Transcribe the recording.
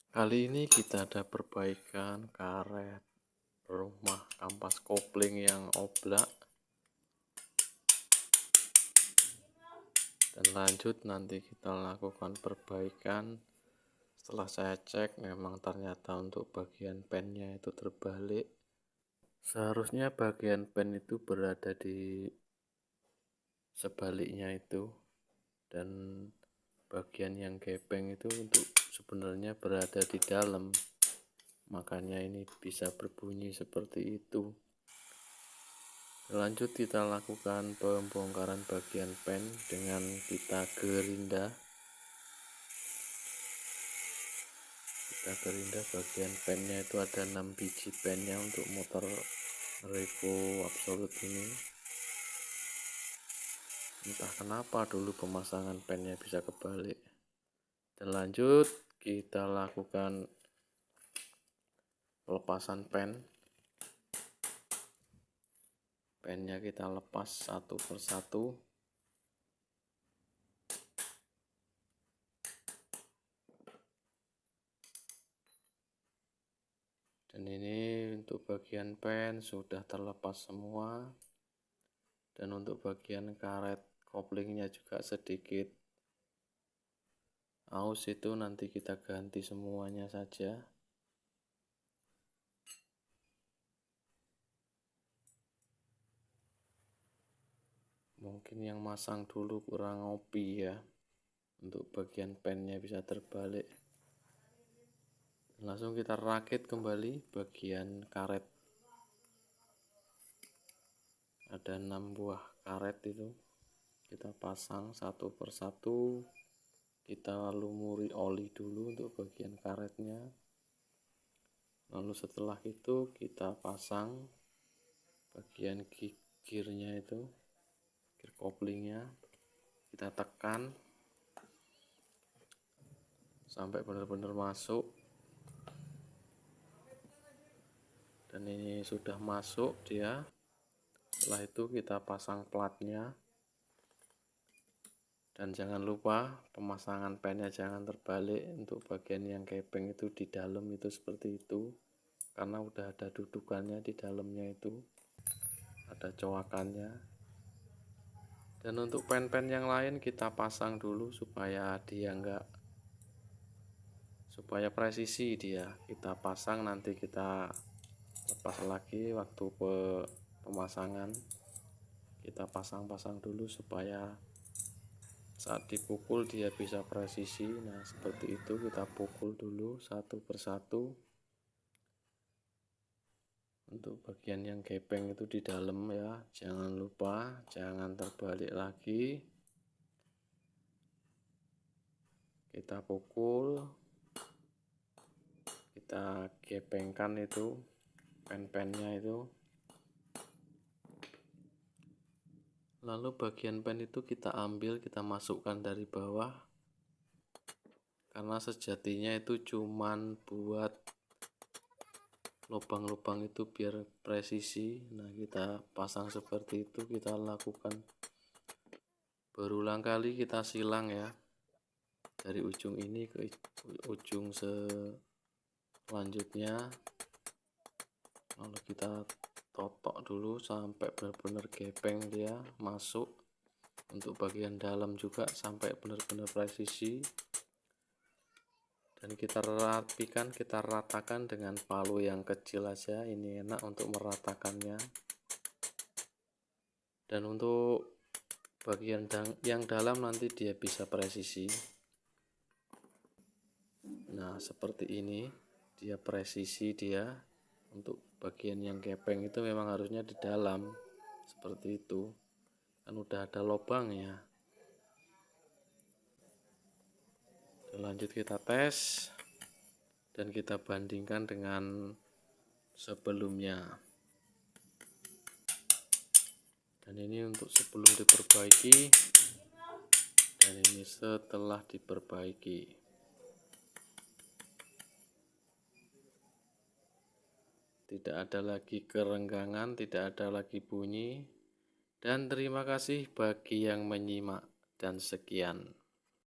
Kali ini kita ada perbaikan karet rumah kampas kopling yang oblak, dan lanjut nanti kita lakukan perbaikan. Setelah saya cek, memang ternyata untuk bagian pennya itu terbalik. Seharusnya bagian pen itu berada di sebaliknya itu, dan bagian yang gepeng itu untuk sebenarnya berada di dalam. Makanya ini bisa berbunyi seperti itu. Lanjut kita lakukan pembongkaran bagian pen dengan kita gerinda. Kita gerinda bagian pennya, itu ada 6 biji pennya untuk motor Revo Absolute ini. Entah kenapa dulu pemasangan pennya bisa kebalik. Dan lanjut kita lakukan pelepasan pen. Pennya kita lepas satu persatu. Dan ini untuk bagian pen sudah terlepas semua. Dan untuk bagian karet koplingnya juga sedikit aus, itu nanti kita ganti semuanya saja. Mungkin yang masang dulu kurang ngopi ya, untuk bagian pennya bisa terbalik. Langsung kita rakit kembali bagian karet. Ada 6 buah karet itu kita pasang satu persatu. Kita lumuri oli dulu untuk bagian karetnya. Lalu setelah itu kita pasang bagian gearnya itu, gear koplingnya. Kita tekan sampai benar-benar masuk. Dan ini sudah masuk dia. Setelah itu kita pasang platnya. Dan jangan lupa pemasangan pennya jangan terbalik. Untuk bagian yang gepeng itu di dalam itu seperti itu, karena udah ada dudukannya di dalamnya, itu ada coakannya. Dan untuk pen-pen yang lain kita pasang dulu supaya supaya presisi dia. Kita pasang, nanti kita lepas lagi waktu pemasangan. Kita pasang-pasang dulu supaya saat dipukul dia bisa presisi. Nah seperti itu, kita pukul dulu satu persatu. Untuk bagian yang gepeng itu di dalam ya, jangan lupa, jangan terbalik lagi. Kita pukul, kita gepengkan itu pen-pennya itu. Lalu bagian pen itu kita ambil, kita masukkan dari bawah, karena sejatinya itu cuman buat lubang-lubang itu biar presisi. Nah kita pasang seperti itu, kita lakukan berulang kali, kita silang ya, dari ujung ini ke ujung selanjutnya. Lalu kita totok dulu sampai benar-benar gepeng dia masuk. Untuk bagian dalam juga sampai benar-benar presisi. Dan kita rapikan, kita ratakan dengan palu yang kecil aja. Ini enak untuk meratakannya. Dan untuk bagian yang dalam nanti dia bisa presisi. Nah seperti ini dia presisi dia. Untuk bagian yang gepeng itu memang harusnya di dalam seperti itu, kan udah ada lubangnya. Dan lanjut kita tes dan kita bandingkan dengan sebelumnya. Dan ini untuk sebelum diperbaiki, dan ini setelah diperbaiki. Tidak ada lagi kerenggangan, tidak ada lagi bunyi. Dan terima kasih bagi yang menyimak, dan sekian.